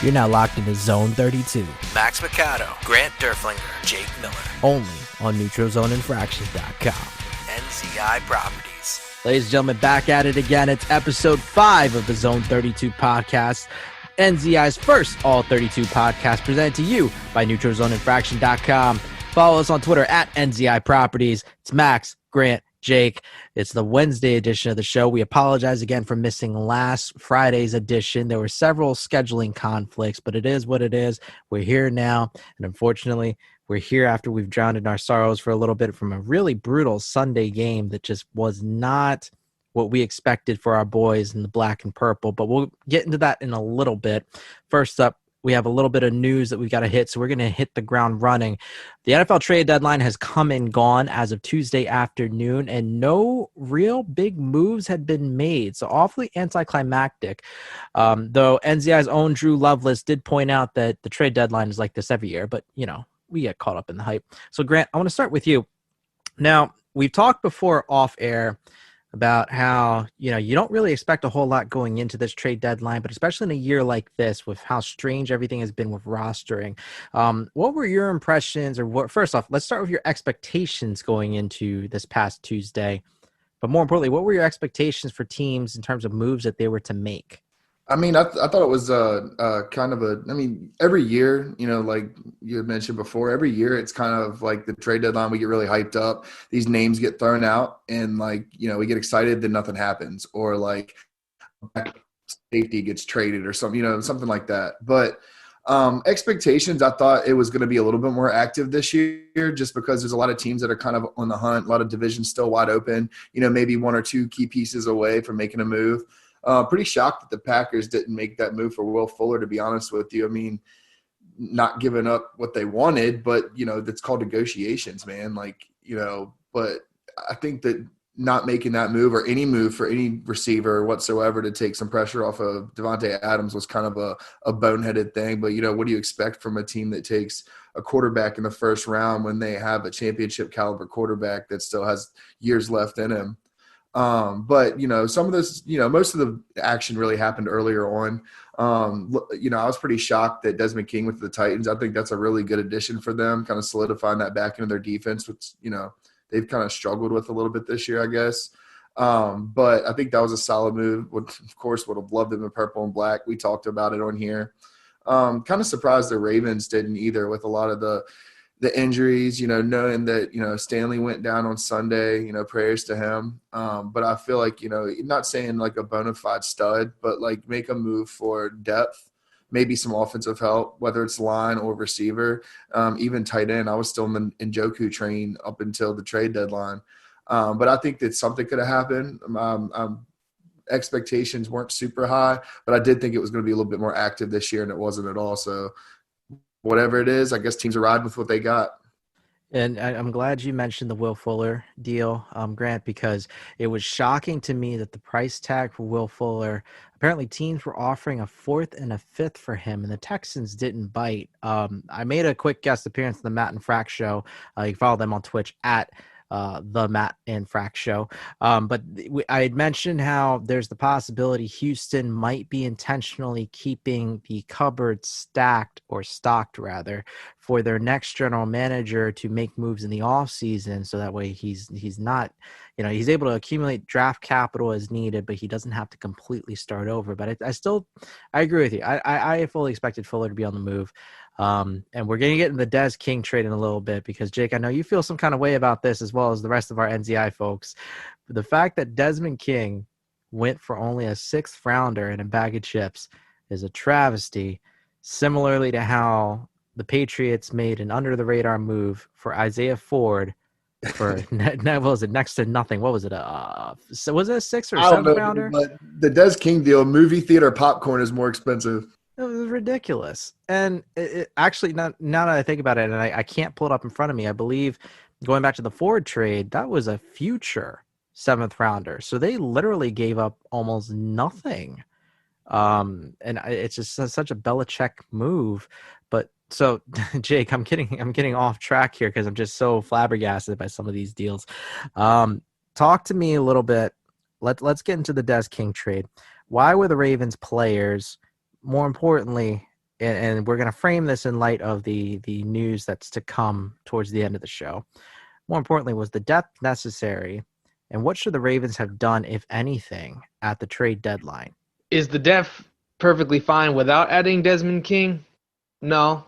You're now locked into Zone 32. Max Mercado, Grant Derflinger, Jake Miller. Only on NeutralZoneInfractions.com. NZI Properties. Ladies and gentlemen, back at it again. It's episode 5 of the Zone 32 podcast. NZI's first All 32 podcast presented to you by NeutralZoneInfraction.com. Follow us on Twitter at NZI Properties. It's Max, Grant, Jake. It's the Wednesday edition of the show. We apologize again for missing last Friday's edition. There were several scheduling conflicts, but it is what it is. We're here now, and unfortunately, we're here after we've drowned in our sorrows for a little bit from a really brutal Sunday game that just was not what we expected for our boys in the black and purple, but we'll get into that in a little bit. First up, we have a little bit of news that we got to hit, so we're going to hit the ground running. The NFL trade deadline has come and gone as of Tuesday afternoon, and no real big moves had been made, so awfully anticlimactic. Though NZI's own Drew Loveless did point out that the trade deadline is like this every year, but, you know, we get caught up in the hype. So, Grant, I want to start with you. Now, we've talked before off air about how, you know, you don't really expect a whole lot going into this trade deadline, but especially in a year like this with how strange everything has been with rostering. What were your impressions, or what? First off, let's start with your expectations going into this past Tuesday. But more importantly, what were your expectations for teams in terms of moves that they were to make? I mean, I thought it was every year, you know, like you had mentioned before, every year it's kind of like the trade deadline, we get really hyped up. These names get thrown out and, like, you know, we get excited, then nothing happens. Or like safety gets traded or something, you know, something like that. But expectations, I thought it was going to be a little bit more active this year just because there's a lot of teams that are kind of on the hunt, a lot of divisions still wide open, you know, maybe one or two key pieces away from making a move. Pretty shocked that the Packers didn't make that move for Will Fuller, to be honest with you. I mean, not giving up what they wanted, but, you know, that's called negotiations, man. Like, you know, but I think that not making that move or any move for any receiver whatsoever to take some pressure off of Devontae Adams was kind of a boneheaded thing. But, you know, what do you expect from a team that takes a quarterback in the first round when they have a championship caliber quarterback that still has years left in him? But, you know, some of this, you know, most of the action really happened earlier on. You know, I was pretty shocked that Desmond King went to the Titans. I think that's a really good addition for them, kind of solidifying that back into their defense, which, you know, they've kind of struggled with a little bit this year, I guess. But I think that was a solid move. Of course, would have loved them in purple and black. We talked about it on here. Kind of surprised the Ravens didn't either with a lot of the injuries, you know, knowing that, you know, Stanley went down on Sunday, you know, prayers to him. But I feel like, you know, not saying like a bona fide stud, but like make a move for depth, maybe some offensive help, whether it's line or receiver, even tight end. I was still in the Njoku train up until the trade deadline. But I think that something could have happened. Expectations weren't super high, but I did think it was going to be a little bit more active this year, and it wasn't at all. So whatever it is, I guess teams are riding with what they got. And I'm glad you mentioned the Will Fuller deal, Grant, because it was shocking to me that the price tag for Will Fuller, apparently teams were offering a 4th and a 5th for him, and the Texans didn't bite. I made a quick guest appearance on the Matt and Frack show. You can follow them on Twitch at the Matt and Frack show. But I had mentioned how there's the possibility Houston might be intentionally keeping the cupboard stocked rather for their next general manager to make moves in the off season. So that way he's not, you know, he's able to accumulate draft capital as needed, but he doesn't have to completely start over. But I agree with you. I fully expected Fuller to be on the move. And we're going to get in the Des King trade in a little bit because, Jake, I know you feel some kind of way about this as well as the rest of our NZI folks. The fact that Desmond King went for only a 6th rounder and a bag of chips is a travesty, similarly to how the Patriots made an under-the-radar move for Isaiah Ford for what was it, next to nothing. What was it? So was it a 6th or 7th rounder? But the Des King deal, movie theater popcorn is more expensive. It was ridiculous. And it actually, now that I think about it, and I can't pull it up in front of me, I believe going back to the Ford trade, that was a future 7th rounder. So they literally gave up almost nothing. And it's just such a Belichick move. But so, Jake, I'm getting off track here because I'm just so flabbergasted by some of these deals. Talk to me a little bit. Let's get into the Des King trade. Why were the Ravens players, more importantly, and we're going to frame this in light of the news that's to come towards the end of the show. More importantly, was the depth necessary, and what should the Ravens have done, if anything, at the trade deadline? Is the depth perfectly fine without adding Desmond King? No,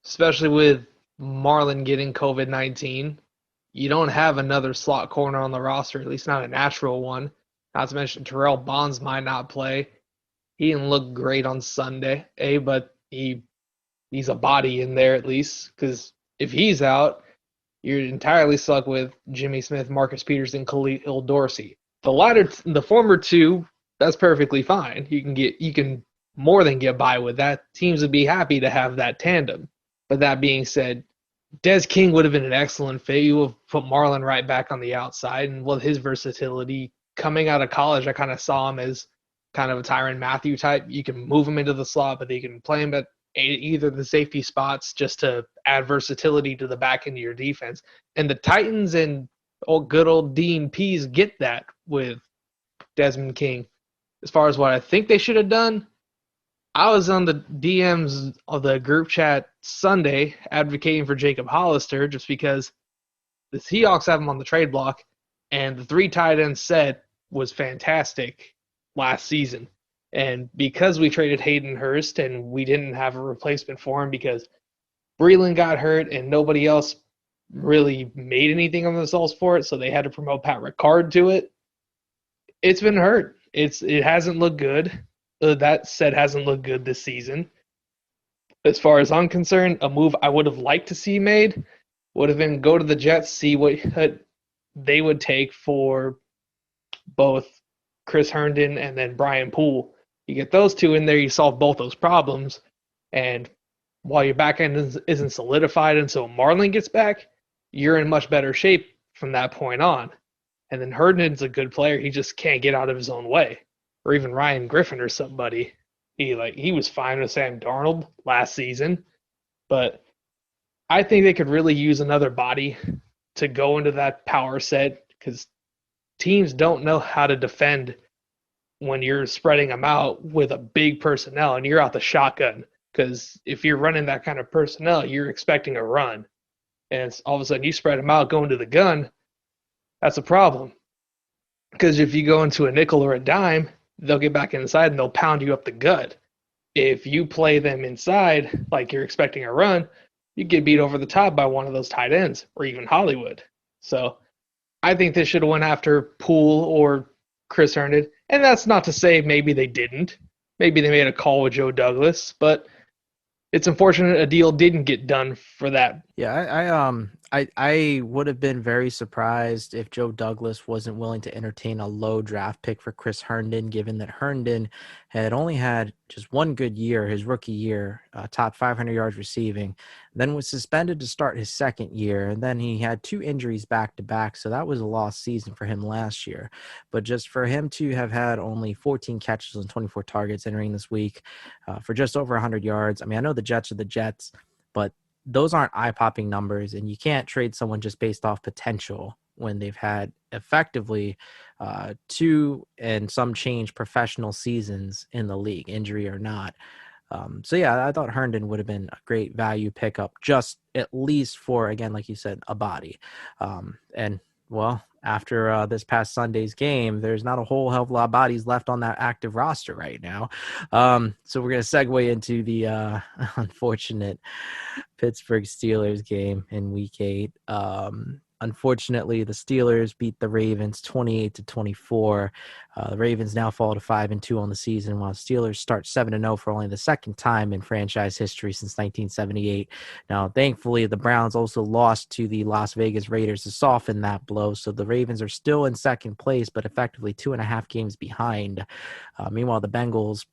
especially with Marlon getting COVID-19. You don't have another slot corner on the roster, at least not a natural one. Not to mention Terrell Bonds might not play. He didn't look great on Sunday, but he's a body in there at least, because if he's out, you're entirely stuck with Jimmy Smith, Marcus Peters, and Khalil Dorsey. The former two, that's perfectly fine. You can more than get by with that. Teams would be happy to have that tandem. But that being said, Des King would have been an excellent fit. You would have put Marlon right back on the outside, and with his versatility coming out of college, I kind of saw him as kind of a Tyrann Mathieu type. You can move him into the slot, but you can play him at either the safety spots just to add versatility to the back end of your defense. And the Titans and good old Dean Pease get that with Desmond King. As far as what I think they should have done, I was on the DMs of the group chat Sunday advocating for Jacob Hollister just because the Seahawks have him on the trade block, and the 3 tight end set was fantastic last season. And because we traded Hayden Hurst and we didn't have a replacement for him because Breeland got hurt and nobody else really made anything on themselves for it, so they had to promote Pat Ricard to it. It's been hurt. It hasn't looked good. That set hasn't looked good this season. As far as I'm concerned, a move I would have liked to see made would have been go to the Jets, see what they would take for both Chris Herndon and then Brian Poole. You get those two in there, you solve both those problems. And while your back end isn't solidified until Marlon gets back, you're in much better shape from that point on. And then Herndon's a good player. He just can't get out of his own way. Or even Ryan Griffin or somebody. He was fine with Sam Darnold last season. But I think they could really use another body to go into that power set because teams don't know how to defend when you're spreading them out with a big personnel and you're out the shotgun. Because if you're running that kind of personnel, you're expecting a run. And all of a sudden you spread them out going to the gun, that's a problem. Because if you go into a nickel or a dime, they'll get back inside and they'll pound you up the gut. If you play them inside like you're expecting a run, you get beat over the top by one of those tight ends or even Hollywood. So I think they should have went after Poole or Chris Herndon. And that's not to say maybe they didn't. Maybe they made a call with Joe Douglas, but it's unfortunate a deal didn't get done for that. Yeah, I would have been very surprised if Joe Douglas wasn't willing to entertain a low draft pick for Chris Herndon, given that Herndon had only had just one good year, his rookie year, top 500 yards receiving, then was suspended to start his second year, and then he had 2 injuries back-to-back, so that was a lost season for him last year. But just for him to have had only 14 catches and 24 targets entering this week for just over 100 yards, I mean, I know the Jets are the Jets, but those aren't eye-popping numbers, and you can't trade someone just based off potential when they've had effectively 2 and some change professional seasons in the league, injury or not. So, yeah, I thought Herndon would have been a great value pickup, just at least for, again, like you said, a body. And, well, after this past Sunday's game, there's not a whole hell of a lot of bodies left on that active roster right now. So we're going to segue into the unfortunate Pittsburgh Steelers game in Week 8. Unfortunately, the Steelers beat the Ravens 28-24. The Ravens now fall to 5-2 on the season, while the Steelers start 7-0 for only the second time in franchise history since 1978. Now, thankfully, the Browns also lost to the Las Vegas Raiders to soften that blow, so the Ravens are still in second place, but effectively 2.5 games behind. Meanwhile, the Bengals,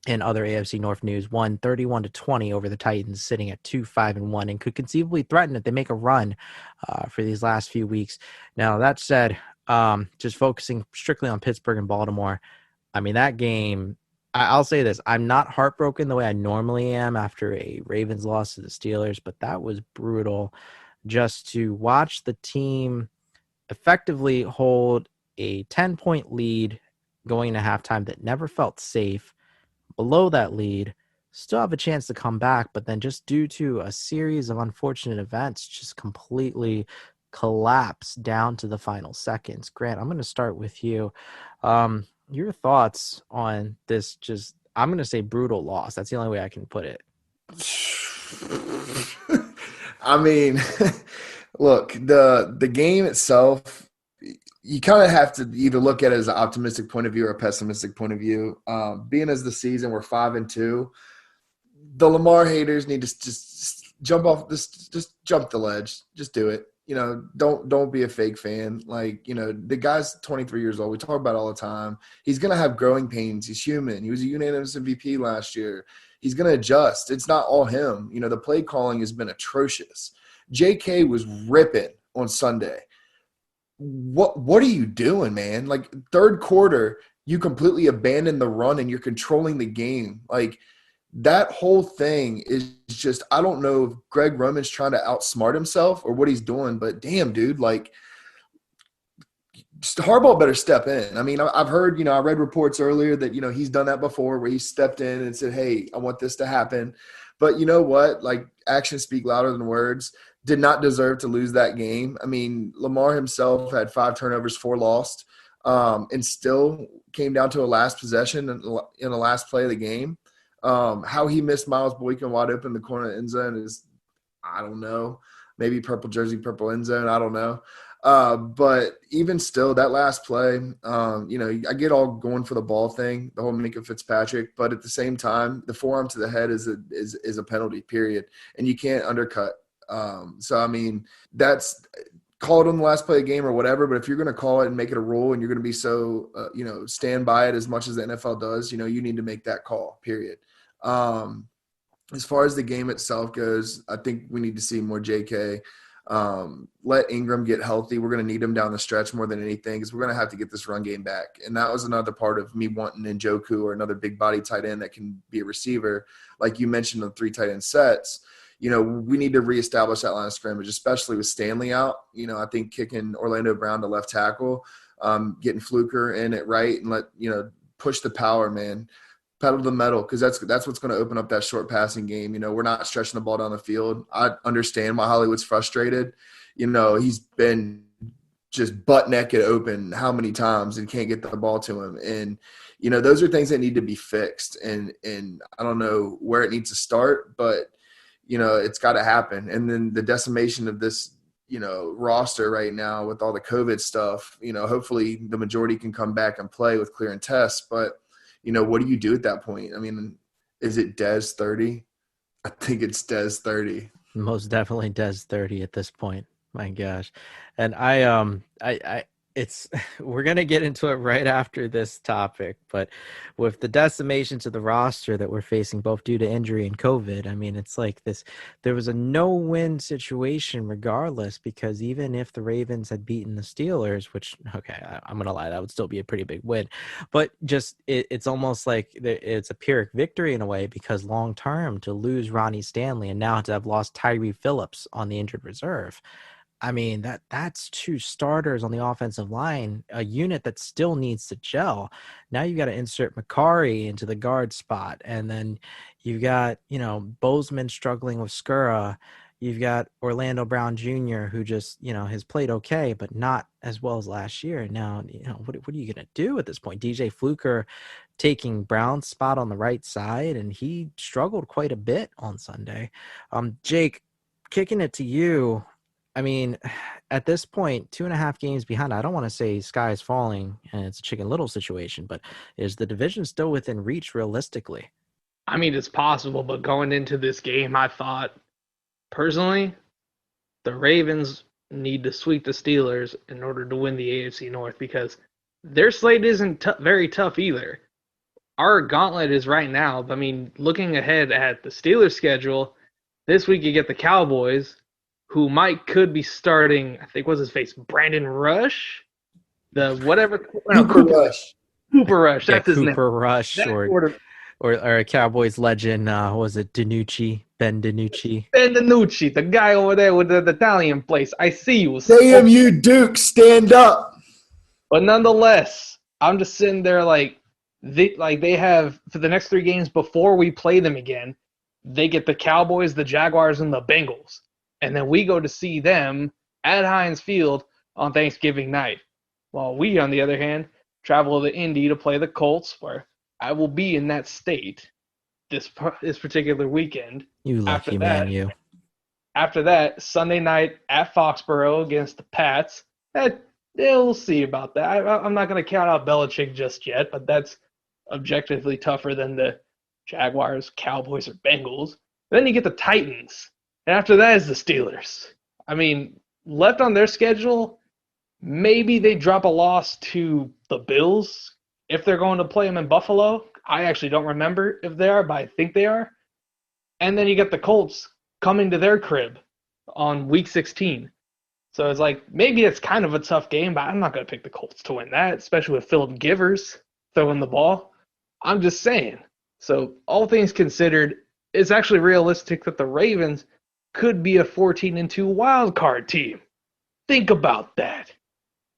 in other AFC North news, won 31-20 over the Titans, sitting at 2-5-1, and could conceivably threaten if they make a run for these last few weeks. Now, that said, just focusing strictly on Pittsburgh and Baltimore, I mean, that game, I'll say this, I'm not heartbroken the way I normally am after a Ravens loss to the Steelers, but that was brutal just to watch the team effectively hold a 10-point lead going into halftime that never felt safe, below that lead, still have a chance to come back, but then just due to a series of unfortunate events, just completely collapsed down to the final seconds. Grant, I'm going to start with you. Your thoughts on this, just, I'm going to say brutal loss. That's the only way I can put it. I mean, look, the game itself, you kind of have to either look at it as an optimistic point of view or a pessimistic point of view. Being as the season, we're 5-2. The Lamar haters need to just jump off this, just jump the ledge, just do it. Don't be a fake fan. Like, the guy's 23 years old. We talk about it all the time. He's gonna have growing pains. He's human. He was a unanimous MVP last year. He's gonna adjust. It's not all him. The play calling has been atrocious. JK was ripping on Sunday. What are you doing, man? Like, third quarter, you completely abandon the run and you're controlling the game. Like, that whole thing is just, I don't know if Greg Roman's trying to outsmart himself or what he's doing, but damn, dude, like, just Harbaugh better step in. I mean, I've heard, I read reports earlier that, he's done that before where he stepped in and said, hey, I want this to happen. But you know what? Like, actions speak louder than words. Did not deserve to lose that game. I mean, Lamar himself had 5 turnovers, 4 lost, and still came down to a last possession in the last play of the game. How he missed Miles Boykin wide open in the corner of the end zone is, I don't know. Maybe purple jersey, purple end zone. I don't know. But even still, that last play, I get all going for the ball thing, the whole Minkah Fitzpatrick, but at the same time, the forearm to the head is a penalty, period, and you can't undercut. So, I mean, that's call it on the last play of the game or whatever, but if you're going to call it and make it a rule and you're going to be so, stand by it as much as the NFL does, you need to make that call, period. As far as the game itself goes, I think we need to see more JK. Let Ingram get healthy. We're going to need him down the stretch more than anything because we're going to have to get this run game back. And that was another part of me wanting Njoku or another big body tight end that can be a receiver. Like you mentioned, the 3 tight end sets. We need to reestablish that line of scrimmage, especially with Stanley out. I think kicking Orlando Brown to left tackle, getting Fluker in at right and push the power, man. Pedal to the metal, because that's what's going to open up that short passing game. We're not stretching the ball down the field. I understand why Hollywood's frustrated. He's been just butt naked open how many times and can't get the ball to him. And, those are things that need to be fixed. And I don't know where it needs to start, but, it's got to happen. And then the decimation of this, roster right now with all the COVID stuff, hopefully the majority can come back and play with clear and tests. But, what do you do at that point? I mean, is it Dez 30? I think it's Dez 30. Most definitely Dez 30 at this point. My gosh. And I it's we're going to get into it right after this topic, but with the decimation to the roster that we're facing both due to injury and COVID, I mean, it's like this, there was a no-win situation regardless, because even if the Ravens had beaten the Steelers, which, okay, I'm going to lie, that would still be a pretty big win, but just it's almost like it's a Pyrrhic victory in a way, because long-term to lose Ronnie Stanley and now to have lost Tyree Phillips on the injured reserve, I mean, that's 2 starters on the offensive line, a unit that still needs to gel. Now you got to insert Macari into the guard spot, and then you've got, Bozeman struggling with Skura. You've got Orlando Brown Jr., who just, has played okay, but not as well as last year. Now, what are you going to do at this point? DJ Fluker taking Brown's spot on the right side, and he struggled quite a bit on Sunday. Jake, kicking it to you. I mean, at this point, 2.5 games behind, I don't want to say sky is falling and it's a Chicken Little situation, but is the division still within reach realistically? I mean, it's possible, but going into this game, I thought, personally, the Ravens need to sweep the Steelers in order to win the AFC North, because their slate isn't very tough either. Our gauntlet is right now. I mean, looking ahead at the Steelers' schedule, this week you get the Cowboys, who could be starting, I think, what's his face, Brandon Rush? Cooper Rush. Cooper Rush, that's his name. Cooper Rush, or a Cowboys legend, was it DiNucci? Ben DiNucci? Ben DiNucci, the guy over there with the Italian place. I see you. Damn you, Duke, stand up. But nonetheless, I'm just sitting there like, They have for the next 3 games before we play them again, they get the Cowboys, the Jaguars, and the Bengals. And then we go to see them at Heinz Field on Thanksgiving night. While we, on the other hand, travel to Indy to play the Colts, where I will be in that state this particular weekend. You lucky man, you. After that, Sunday night at Foxborough against the Pats. We'll see about that. I'm not going to count out Belichick just yet, but that's objectively tougher than the Jaguars, Cowboys, or Bengals. Then you get the Titans. And after that is the Steelers. I mean, left on their schedule, maybe they drop a loss to the Bills if they're going to play them in Buffalo. I actually don't remember if they are, but I think they are. And then you get the Colts coming to their crib on week 16. So it's like, maybe it's kind of a tough game, but I'm not going to pick the Colts to win that, especially with Philip Rivers throwing the ball. I'm just saying. So all things considered, it's actually realistic that the Ravens could be a 14-2 wild card team. Think about that.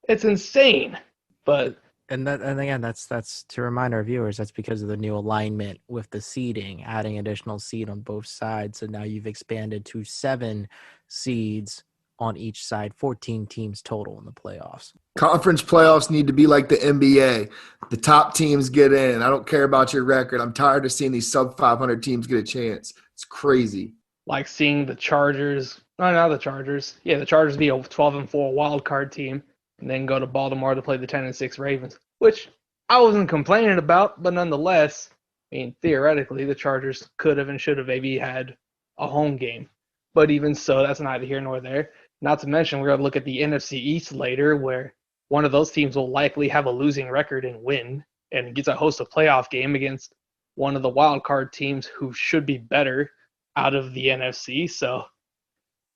It's insane. But And again, that's to remind our viewers, that's because of the new alignment with the seeding, adding additional seed on both sides. So now you've expanded to 7 seeds on each side, 14 teams total in the playoffs. Conference playoffs need to be like the NBA. The top teams get in. I don't care about your record. I'm tired of seeing these sub 500 teams get a chance. It's crazy. Like seeing the Chargers, not the Chargers. Yeah, the Chargers be a 12-4 wild card team and then go to Baltimore to play the 10-6 Ravens, which I wasn't complaining about, but nonetheless, I mean, theoretically, the Chargers could have and should have maybe had a home game. But even so, that's neither here nor there. Not to mention, we're going to look at the NFC East later, where one of those teams will likely have a losing record and win, and gets to host a playoff game against one of the wild card teams who should be better out of the NFC. So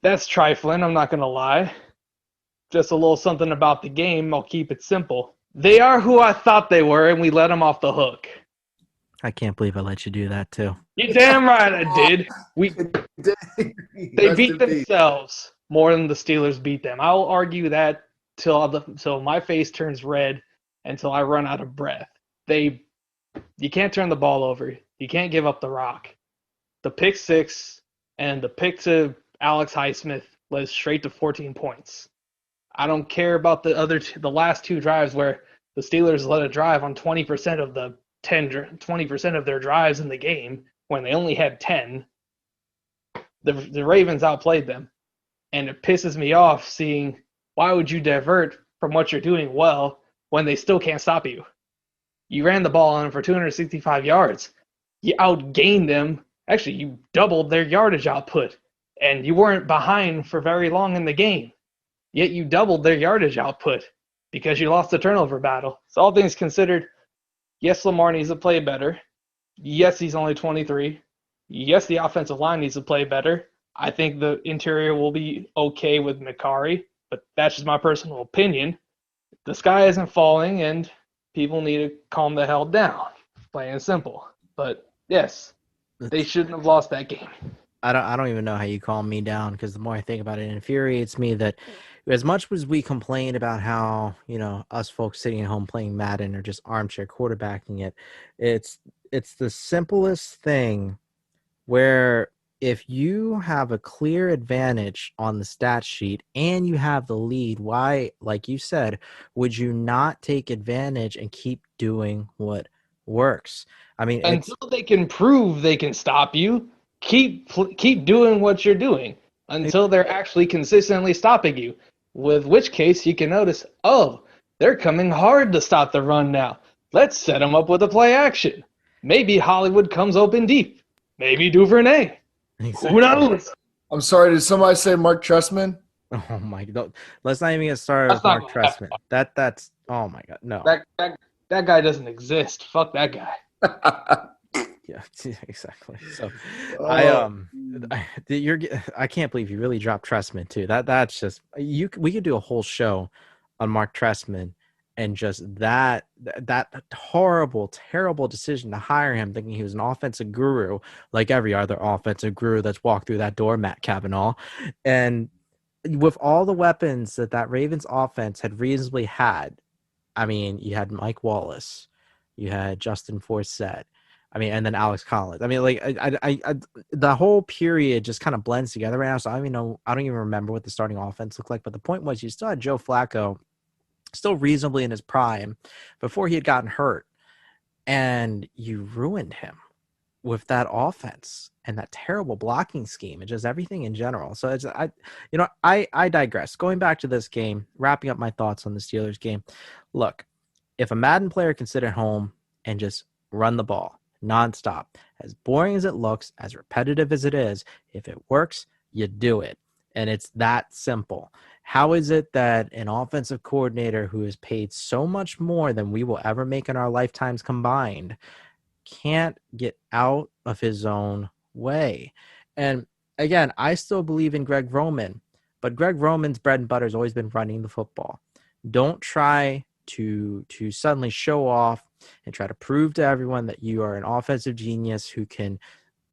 that's trifling, I'm not going to lie. Just a little something about the game. I'll keep it simple. They are who I thought they were, and we let them off the hook. I can't believe I let you do that too. You're damn right I did. They beat themselves more than the Steelers beat them. I'll argue that till my face turns red, until I run out of breath. You can't turn the ball over. You can't give up the rock. The pick 6 and the pick to Alex Highsmith led straight to 14 points. I don't care about the last 2 drives where the Steelers let a drive on 20% of the 20% of their drives in the game when they only had 10. The Ravens outplayed them, and it pisses me off seeing why would you divert from what you're doing well when they still can't stop you. You ran the ball on them for 265 yards. You outgained them. Actually, you doubled their yardage output, and you weren't behind for very long in the game. Yet you doubled their yardage output because you lost the turnover battle. So all things considered, yes, Lamar needs to play better. Yes, he's only 23. Yes, the offensive line needs to play better. I think the interior will be okay with Mekari, but that's just my personal opinion. The sky isn't falling, and people need to calm the hell down, plain and simple. But yes, they shouldn't have lost that game. I don't even know how you calm me down, because the more I think about it, it infuriates me that as much as we complain about how, us folks sitting at home playing Madden or just armchair quarterbacking it, it's the simplest thing where if you have a clear advantage on the stat sheet and you have the lead, why, like you said, would you not take advantage and keep doing what works? I mean, until they can prove they can stop you, keep doing what you're doing until they're actually consistently stopping you. With which case you can notice, they're coming hard to stop the run now. Let's set them up with a play action. Maybe Hollywood comes open deep. Maybe Duvernay. Exactly. Who knows? I'm sorry, did somebody say Mark Trestman? Oh my God! Let's not even get started with Mark Trestman. That's oh my God, no. That guy doesn't exist. Fuck that guy. Yeah, exactly. So, I can't believe you really dropped Trestman too. That's just we could do a whole show on Mark Trestman and just that horrible, terrible decision to hire him, thinking he was an offensive guru, like every other offensive guru that's walked through that door, Matt Cavanaugh, and with all the weapons that Ravens offense had reasonably had. I mean, you had Mike Wallace. You had Justin Forsett. I mean, and then Alex Collins. I mean, like the whole period just kind of blends together right now. So I don't even know. I don't even remember what the starting offense looked like. But the point was, you still had Joe Flacco, still reasonably in his prime, before he had gotten hurt, and you ruined him with that offense and that terrible blocking scheme and just everything in general. So I digress. Going back to this game, wrapping up my thoughts on the Steelers game. Look, if a Madden player can sit at home and just run the ball nonstop, as boring as it looks, as repetitive as it is, if it works, you do it. And it's that simple. How is it that an offensive coordinator who is paid so much more than we will ever make in our lifetimes combined can't get out of his own way? And again, I still believe in Greg Roman, but Greg Roman's bread and butter has always been running the football. Don't try to suddenly show off and try to prove to everyone that you are an offensive genius who can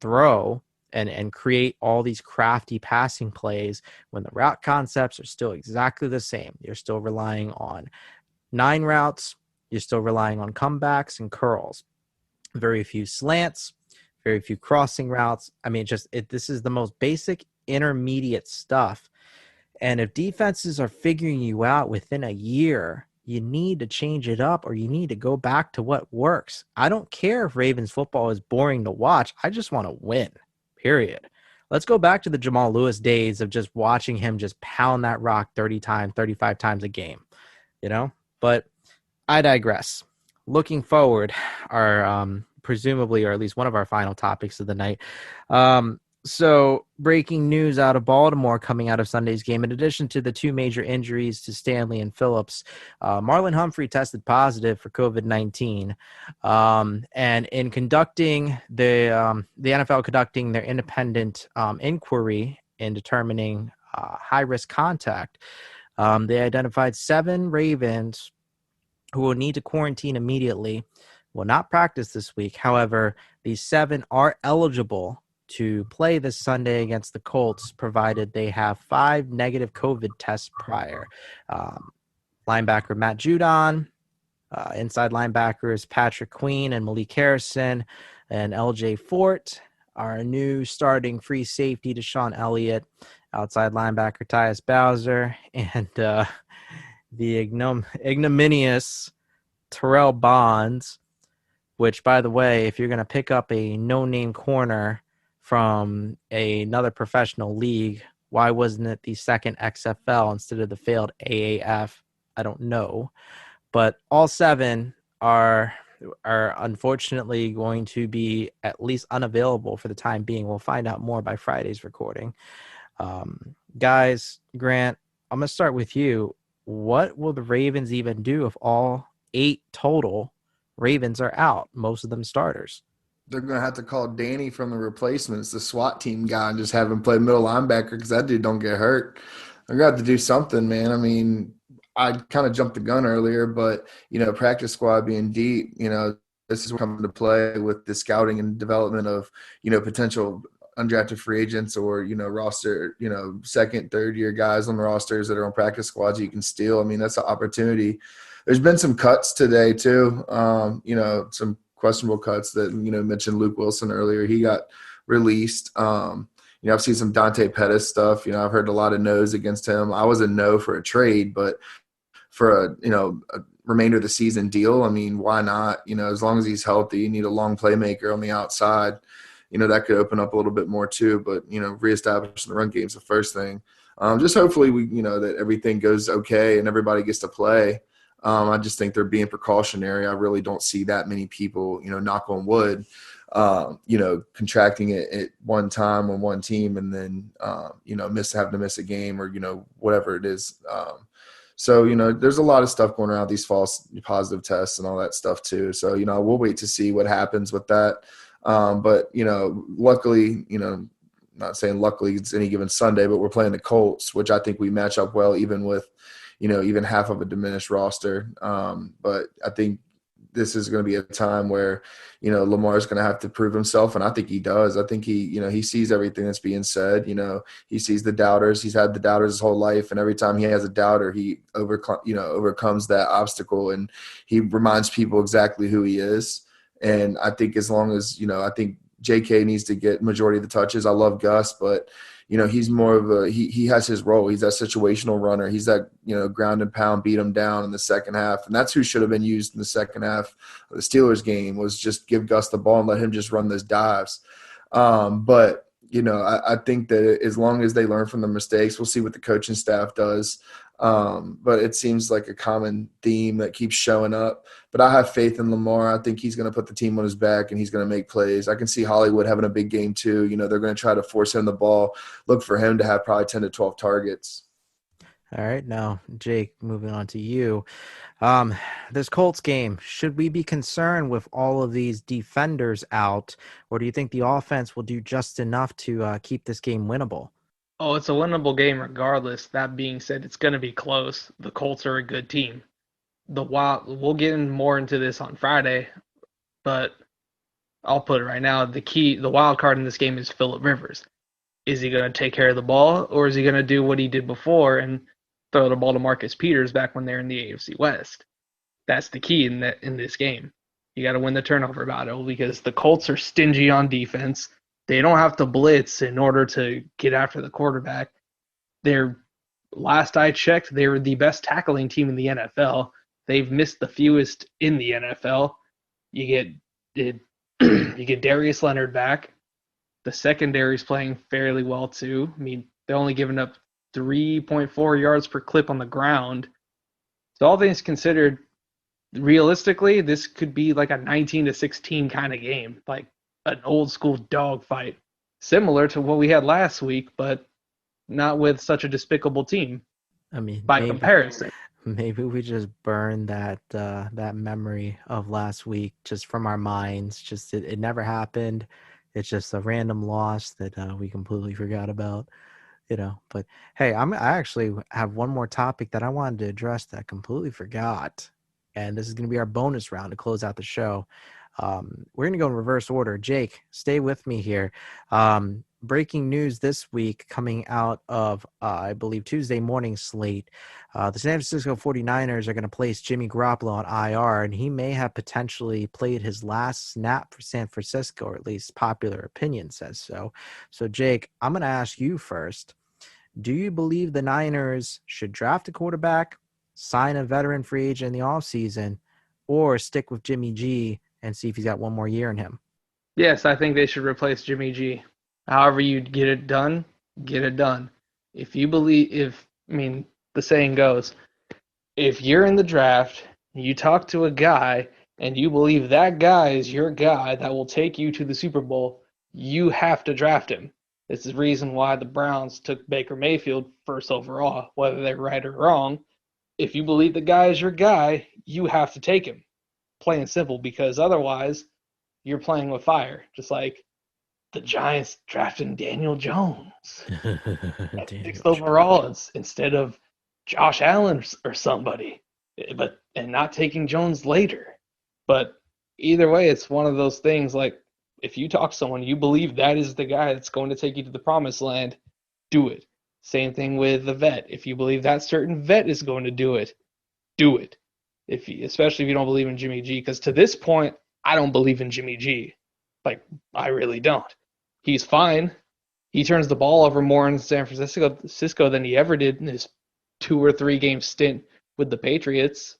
throw and create all these crafty passing plays when the route concepts are still exactly the same. You're still relying on 9 routes. You're still relying on comebacks and curls. Very few slants, very few crossing routes. I mean, this is the most basic intermediate stuff. And if defenses are figuring you out within a year, you need to change it up, or you need to go back to what works. I don't care if Ravens football is boring to watch. I just want to win, period. Let's go back to the Jamal Lewis days of just watching him just pound that rock 30 times, 35 times a game, But I digress. Looking forward, our presumably, or at least one of our final topics of the night. So breaking news out of Baltimore coming out of Sunday's game. In addition to the 2 major injuries to Stanley and Phillips, Marlon Humphrey tested positive for COVID-19. And in conducting the NFL conducting their independent inquiry in determining high-risk contact, they identified 7 Ravens who will need to quarantine immediately, will not practice this week. However, these 7 are eligible to play this Sunday against the Colts, provided they have 5 negative COVID tests prior. Linebacker Matt Judon, inside linebackers Patrick Queen and Malik Harrison, and LJ Fort, our new starting free safety Deshaun Elliott, outside linebacker Tyus Bowser, and the ignominious Terrell Bonds, which, by the way, if you're going to pick up a no-name corner from another professional league, why wasn't it the second XFL instead of the failed AAF? I don't know. But all 7 are unfortunately going to be at least unavailable for the time being. We'll find out more by Friday's recording. Guys, Grant, I'm going to start with you. What will the Ravens even do if all 8 total Ravens are out, most of them starters? They're going to have to call Danny from the replacements, the SWAT team guy, and just have him play middle linebacker because that dude don't get hurt. They're going to have to do something, man. I mean, I kind of jumped the gun earlier, but, practice squad being deep, this is coming to play with the scouting and development of, potential undrafted free agents or, roster, second, third year guys on the rosters that are on practice squads you can steal. I mean, that's an opportunity. There's been some cuts today too. Some questionable cuts that, mentioned Luke Wilson earlier. He got released. I've seen some Dante Pettis stuff. I've heard a lot of no's against him. I was a no for a trade, but for a remainder of the season deal, I mean, why not? As long as he's healthy, you need a long playmaker on the outside. That could open up a little bit more too. But, reestablishing the run game is the first thing. Just hopefully that everything goes okay and everybody gets to play. I just think they're being precautionary. I really don't see that many people, knock on wood, contracting it at one time on one team and then, having to miss a game or, whatever it is. So, there's a lot of stuff going around, these false positive tests and all that stuff too. So, we'll wait to see what happens with that. But, luckily, not saying luckily it's any given Sunday, but we're playing the Colts, which I think we match up well even with, even half of a diminished roster. But I think this is going to be a time where, Lamar is going to have to prove himself. And I think he does. I think he sees everything that's being said. He sees the doubters. He's had the doubters his whole life. And every time he has a doubter, he overcomes that obstacle. And he reminds people exactly who he is. And I think as long as, I think JK needs to get majority of the touches. I love Gus, but he's more of he has his role. He's that situational runner. He's that, ground and pound, beat him down in the second half. And that's who should have been used in the second half of the Steelers game, was just give Gus the ball and let him just run those dives. But I think that as long as they learn from the mistakes, we'll see what the coaching staff does. But it seems like a common theme that keeps showing up. But I have faith in Lamar. I think he's going to put the team on his back and he's going to make plays. I can see Hollywood having a big game too. They're going to try to force him the ball, look for him to have probably 10 to 12 targets. All right, now, Jake, moving on to you. This Colts game, should we be concerned with all of these defenders out, or do you think the offense will do just enough to keep this game winnable? Oh, it's a winnable game regardless. That being said, it's going to be close. The Colts are a good team. We'll get more into this on Friday, but I'll put it right now. The wild card in this game is Phillip Rivers. Is he going to take care of the ball, or is he going to do what he did before and throw the ball to Marcus Peters back when they're in the AFC West? That's the key in this game. You got to win the turnover battle because the Colts are stingy on defense. They don't have to blitz in order to get after the quarterback. Last I checked, they were the best tackling team in the NFL. They've missed the fewest in the NFL. You get Darius Leonard back. The secondary's playing fairly well too. I mean, they're only giving up 3.4 yards per clip on the ground. So all things considered, realistically, this could be like a 19-16 kind of game, like an old school dogfight, similar to what we had last week, but not with such a despicable team. I mean, by comparison. Maybe we just burn that memory of last week just from our minds. Just it never happened. It's just a random loss that we completely forgot about, But hey, I actually have one more topic that I wanted to address that I completely forgot, and this is going to be our bonus round to close out the show. We're going to go in reverse order. Jake, stay with me here. Breaking news this week coming out of, I believe, Tuesday morning slate. The San Francisco 49ers are going to place Jimmy Garoppolo on IR, and he may have potentially played his last snap for San Francisco, or at least popular opinion says so. So, Jake, I'm going to ask you first. Do you believe the Niners should draft a quarterback, sign a veteran free agent in the offseason, or stick with Jimmy G and see if he's got one more year in him? Yes, I think they should replace Jimmy G. However you get it done, get it done. The saying goes, if you're in the draft, you talk to a guy, and you believe that guy is your guy that will take you to the Super Bowl, you have to draft him. This is the reason why the Browns took Baker Mayfield first overall, whether they're right or wrong. If you believe the guy is your guy, you have to take him. Plain and simple, because otherwise you're playing with fire. Just like the Giants drafting Daniel Jones at sixth overall instead of Josh Allen or somebody, and not taking Jones later. But either way, it's one of those things like if you talk to someone, you believe that is the guy that's going to take you to the promised land, do it. Same thing with the vet. If you believe that certain vet is going to do it, do it. Especially if you don't believe in Jimmy G, because to this point, I don't believe in Jimmy G. Like, I really don't. He's fine. He turns the ball over more in San Francisco than he ever did in his 2 or 3 game stint with the Patriots.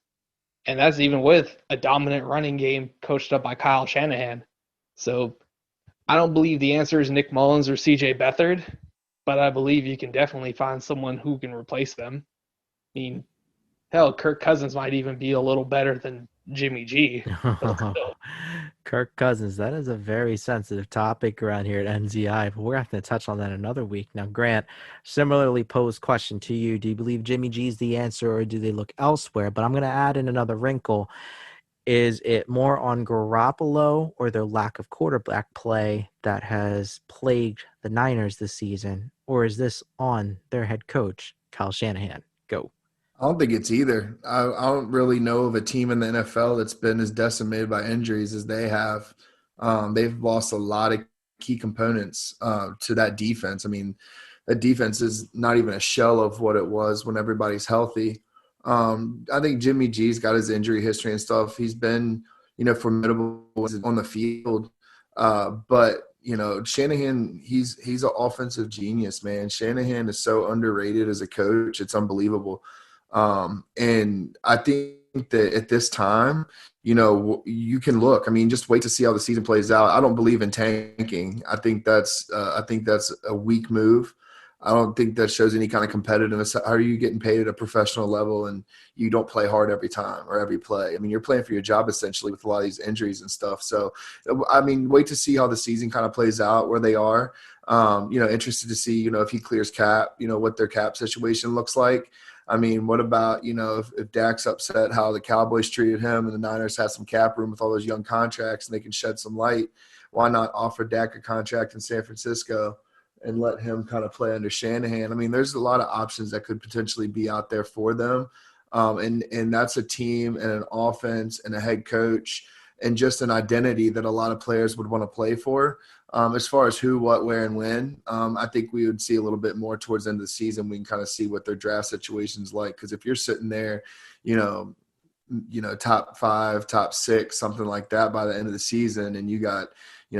And that's even with a dominant running game coached up by Kyle Shanahan. So I don't believe the answer is Nick Mullins or CJ Beathard, but I believe you can definitely find someone who can replace them. I mean, hell, Kirk Cousins might even be a little better than Jimmy G. Kirk Cousins, that is a very sensitive topic around here at NZI, but we're going to have to touch on that another week. Now, Grant, similarly posed question to you. Do you believe Jimmy G is the answer, or do they look elsewhere? But I'm going to add in another wrinkle. Is it more on Garoppolo or their lack of quarterback play that has plagued the Niners this season, or is this on their head coach, Kyle Shanahan? Go. I don't think it's either. I don't really know of a team in the NFL that's been as decimated by injuries as they have. They've lost a lot of key components to that defense. I mean, that defense is not even a shell of what it was when everybody's healthy. I think Jimmy G's got his injury history and stuff. He's been, formidable on the field. But Shanahan, he's an offensive genius, man. Shanahan is so underrated as a coach. It's unbelievable. And I think that at this time, you can look. I mean, just wait to see how the season plays out. I don't believe in tanking. I think that's a weak move. I don't think that shows any kind of competitiveness. How are you getting paid at a professional level and you don't play hard every time or every play? I mean, you're playing for your job essentially with a lot of these injuries and stuff. So, I mean, wait to see how the season kind of plays out, where they are. Interested to see, if he clears cap, what their cap situation looks like. I mean, what about, if Dak's upset how the Cowboys treated him and the Niners had some cap room with all those young contracts and they can shed some light, why not offer Dak a contract in San Francisco and let him kind of play under Shanahan? I mean, there's a lot of options that could potentially be out there for them. And that's a team and an offense and a head coach and just an identity that a lot of players would want to play for. As far as who, what, where, and when, I think we would see a little bit more towards the end of the season. We can kind of see what their draft situation's like. Because if you're sitting there, top 5, top 6, something like that by the end of the season, and you got,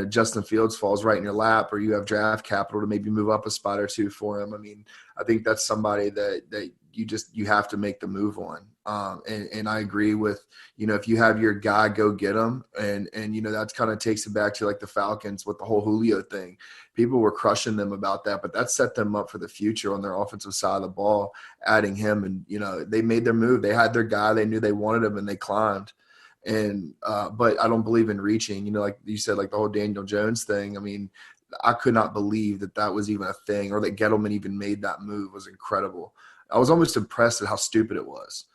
Justin Fields falls right in your lap, or you have draft capital to maybe move up a spot or two for him. I mean, I think that's somebody that you have to make the move on. And I agree with, if you have your guy, go get him. And that kind of takes it back to like the Falcons with the whole Julio thing. People were crushing them about that, but that set them up for the future on their offensive side of the ball, adding him. And, they made their move. They had their guy. They knew they wanted him and they climbed. And but I don't believe in reaching, like you said, like the whole Daniel Jones thing. I mean, I could not believe that was even a thing, or that Gettleman even made that move. Was incredible. I was almost impressed at how stupid it was.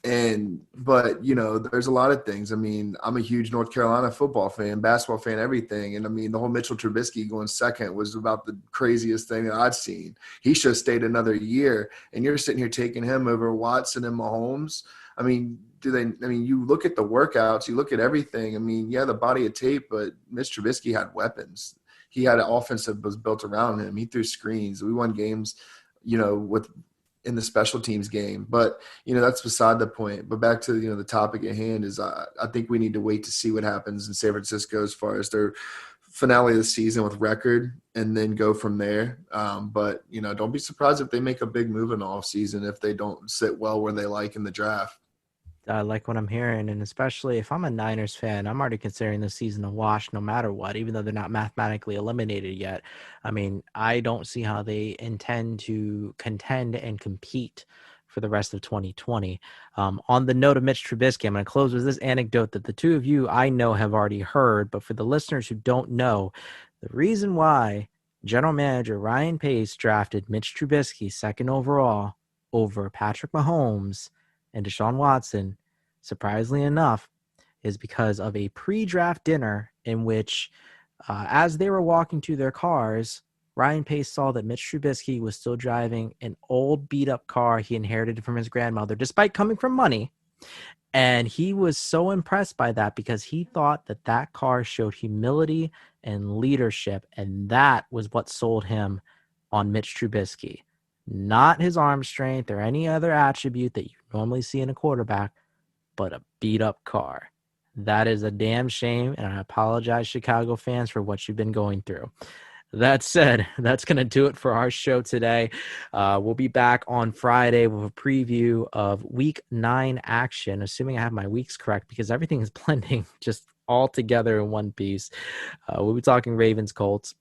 But there's a lot of things. I mean, I'm a huge North Carolina football fan, basketball fan, everything. And I mean, the whole Mitchell Trubisky going second was about the craziest thing that I'd seen. He should have stayed another year, and you're sitting here taking him over Watson and Mahomes. I mean, you look at the workouts, you look at everything. I mean, yeah, the body of tape, but Mitch Trubisky had weapons. He had an offense that was built around him. He threw screens. We won games, in the special teams game. But, that's beside the point. But back to, the topic at hand is I think we need to wait to see what happens in San Francisco as far as their finale of the season with record, and then go from there. But, don't be surprised if they make a big move in the offseason if they don't sit well where they like in the draft. I like what I'm hearing, and especially if I'm a Niners fan, I'm already considering this season a wash no matter what, even though they're not mathematically eliminated yet. I mean, I don't see how they intend to contend and compete for the rest of 2020. On the note of Mitch Trubisky, I'm going to close with this anecdote that the two of you I know have already heard, but for the listeners who don't know, the reason why General Manager Ryan Pace drafted Mitch Trubisky second overall over Patrick Mahomes and Deshaun Watson, surprisingly enough, is because of a pre-draft dinner in which, as they were walking to their cars, Ryan Pace saw that Mitch Trubisky was still driving an old beat-up car he inherited from his grandmother, despite coming from money. And he was so impressed by that because he thought that car showed humility and leadership, and that was what sold him on Mitch Trubisky. Not his arm strength or any other attribute that you normally see in a quarterback, but a beat-up car. That is a damn shame, and I apologize, Chicago fans, for what you've been going through. That said, that's going to do it for our show today. We'll be back on Friday with a preview of Week 9 action, assuming I have my weeks correct, because everything is blending just all together in one piece. We'll be talking Ravens-Colts.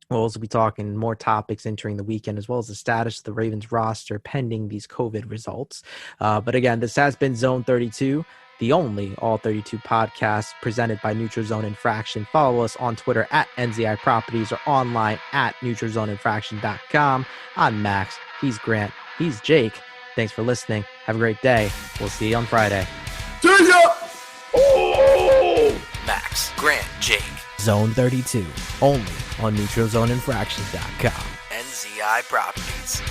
We'll also be talking more topics entering the weekend, as well as the status of the Ravens roster pending these COVID results. But again, this has been Zone 32, the only All 32 podcast presented by Neutral Zone Infraction. Follow us on Twitter at NZI Properties or online at neutralzoneinfraction.com. I'm Max. He's Grant. He's Jake. Thanks for listening. Have a great day. We'll see you on Friday. Max, Grant, Jake. Zone 32, only on neutralzoneinfraction.com. NZI Properties.